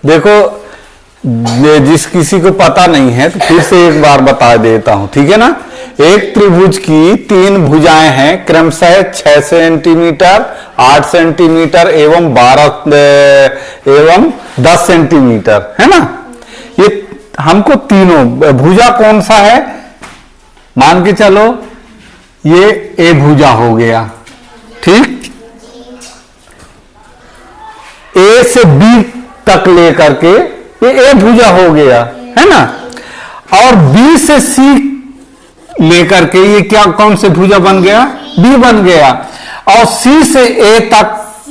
देखो, जिस किसी को पता नहीं है तो फिर से एक बार बता देता हूं, ठीक है ना। एक त्रिभुज की 3 भुजाएं हैं, क्रमशः 6 सेंटीमीटर, 8 सेंटीमीटर एवं 10 सेंटीमीटर, है ना। ये हमको तीनों भुजा कौन सा है, मान के चलो ये ए भुजा हो गया, ठीक। ए से बी तक लेकर के ये ए भुजा हो गया, है ना। और बी से सी लेकर के ये क्या, कौन से भुजा बन गया, बी बन गया। और सी से ए तक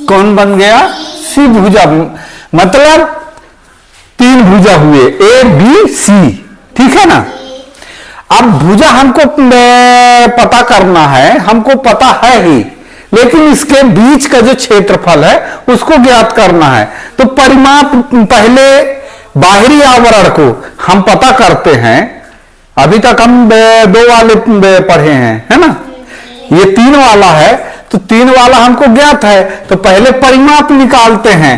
कौन बन गया, सी भुजा। मतलब 3 भुजा हुए, ए बी सी, ठीक है ना। अब भुजा हमको पता करना है, हमको पता है ही, लेकिन इसके बीच का जो क्षेत्रफल है उसको ज्ञात करना है। तो परिमाप, पहले बाहरी आवरण को हम पता करते हैं। अभी तक हम 2 वाले पढ़े हैं, है ना। ये 3 वाला है, तो 3 वाला हमको ज्ञात है, तो पहले परिमाप निकालते हैं।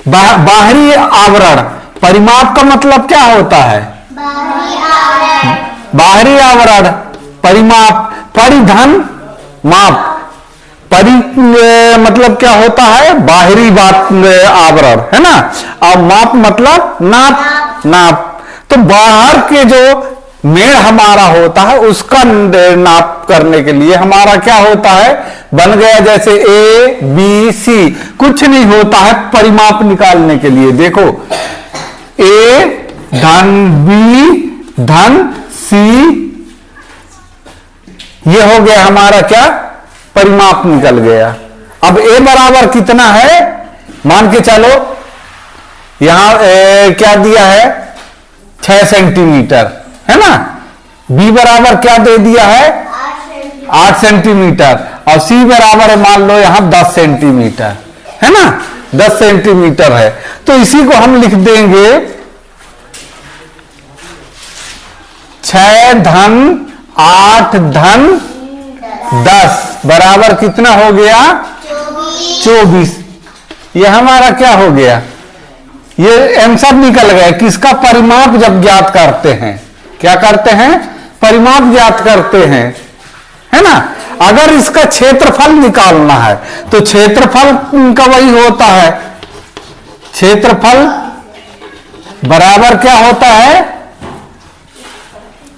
बाहरी आवरण, परिमाप का मतलब क्या होता है, बाहरी आवरण, परिमाप, परिधन माप, मतलब क्या होता है, बाहरी बात आवरण, है ना। और माप मतलब नाप। तो बाहर के जो मेड़ हमारा होता है उसका नाप करने के लिए हमारा क्या होता है, बन गया जैसे ए बी सी, कुछ नहीं होता है परिमाप निकालने के लिए। देखो, ए धन बी धन सी, ये हो गया हमारा क्या, परिमाप निकल गया। अब ए बराबर कितना है, मान के चलो यहां क्या दिया है, 6 सेंटीमीटर, है ना। बी बराबर क्या दे दिया है, 8 सेंटीमीटर। और सी बराबर है, मान लो यहां 10 सेंटीमीटर, है ना, 10 सेंटीमीटर है। तो इसी को हम लिख देंगे 6 धन 8 धन 10 बराबर कितना हो गया, 24। ये हमारा क्या हो गया, ये आंसर निकल गया। किसका, परिमाप जब ज्ञात करते हैं, क्या करते हैं, परिमाप ज्ञात करते हैं, है ना। अगर इसका क्षेत्रफल निकालना है तो क्षेत्रफल का वही होता है, क्षेत्रफल बराबर क्या होता है,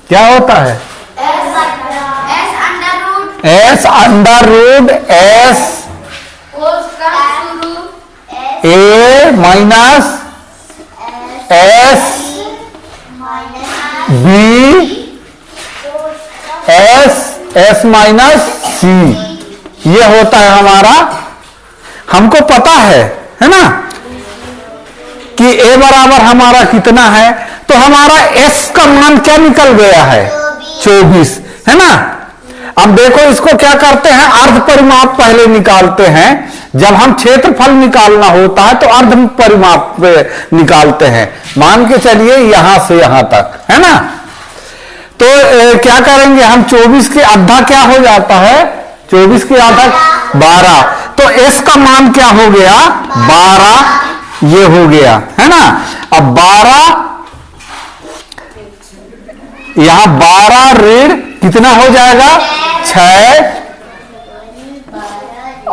क्या होता है, s under root s a minus s b s minus c, ये होता है हमारा। हमको पता है ना, कि ए बराबर हमारा कितना है, तो हमारा एस का मान क्या निकल गया है, 24, है ना। अब देखो, इसको क्या करते हैं, अर्ध परिमाप पहले निकालते हैं। जब हम क्षेत्रफल निकालना होता है तो अर्ध परिमाप निकालते हैं। मान के चलिए यहां से यहां तक, है ना। तो क्या करेंगे हम, 24 के आधा क्या हो जाता है, 24 के आधा 12। तो एस का मान क्या हो गया, 12, ये हो गया, है ना। अब 12, यहां 12 ऋण कितना हो जाएगा, 6।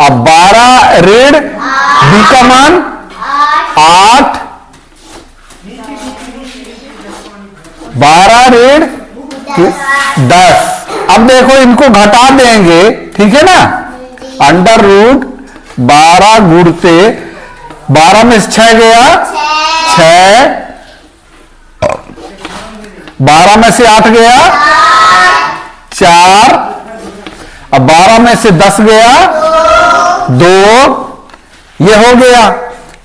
अब 12 ऋण बी का मान 8, 12 ऋण 10। अब देखो, इनको घटा देंगे, ठीक है ना। अंडर रूट 12 गुणते 12 में से 6 गया, 6, 12 में से 8 गया, 4, अब 12 में से 10 गया, 2, ये हो गया,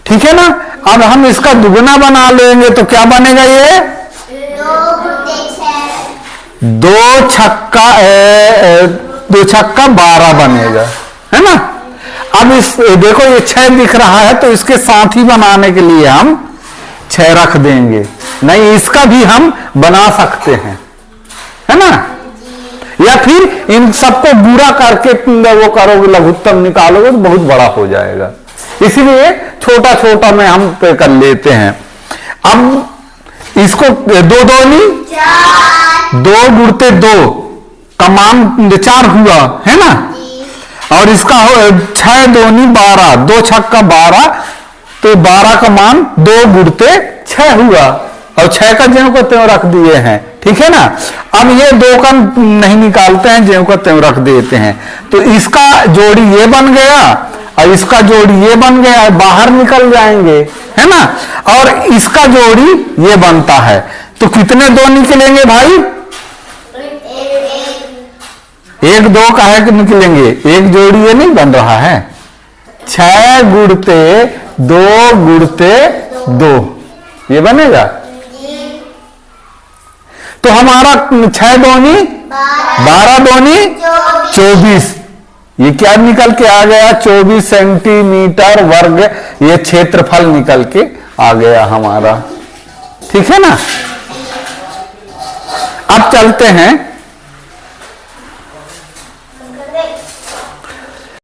ठीक है ना। अब हम इसका दुगुना बना लेंगे तो क्या बनेगा, ये 2 छक्का 12 बनेगा, है ना। अब इस देखो, ये 6 दिख रहा है तो इसके साथ ही बनाने के लिए हम 6 रख देंगे। नहीं, इसका भी हम बना सकते हैं, है ना। या फिर इन सबको गुणा करके वो करोगे, लघुत्तम निकालोगे तो बहुत बड़ा हो जाएगा। इसलिए छोटा छोटा में हम पे कर लेते हैं। अब इसको दो दूनी 2 गुणते 2 का मान 4 हुआ है ना, और इसका हो 6 दूनी 12, 2 छक्का 12, तो 12 का मान 2 गुणते 6 हुआ, और 6 का ज्यों को त्यों रख दिए हैं, ठीक है ना। अब ये 2 का नहीं निकालते हैं, ज्यों को त्यों रख देते हैं, तो इसका जोड़ी ये बन गया और इसका जोड़ी ये बन गया, बाहर निकल जाएंगे, है ना। और इसका जोड़ी ये बनता है, तो कितने 2 निकलेंगे भाई? 1 2 का है कि निकलेंगे, एक जोड़ी ये नहीं बन रहा है, 6 गुणते 2 गुणते 2 ये बनेगा। तो हमारा 6 दूनी 12 दूनी 24, ये क्या निकल के आ गया? 24 सेंटीमीटर वर्ग ये क्षेत्रफल निकल के आ गया हमारा, ठीक है ना। अब चलते हैं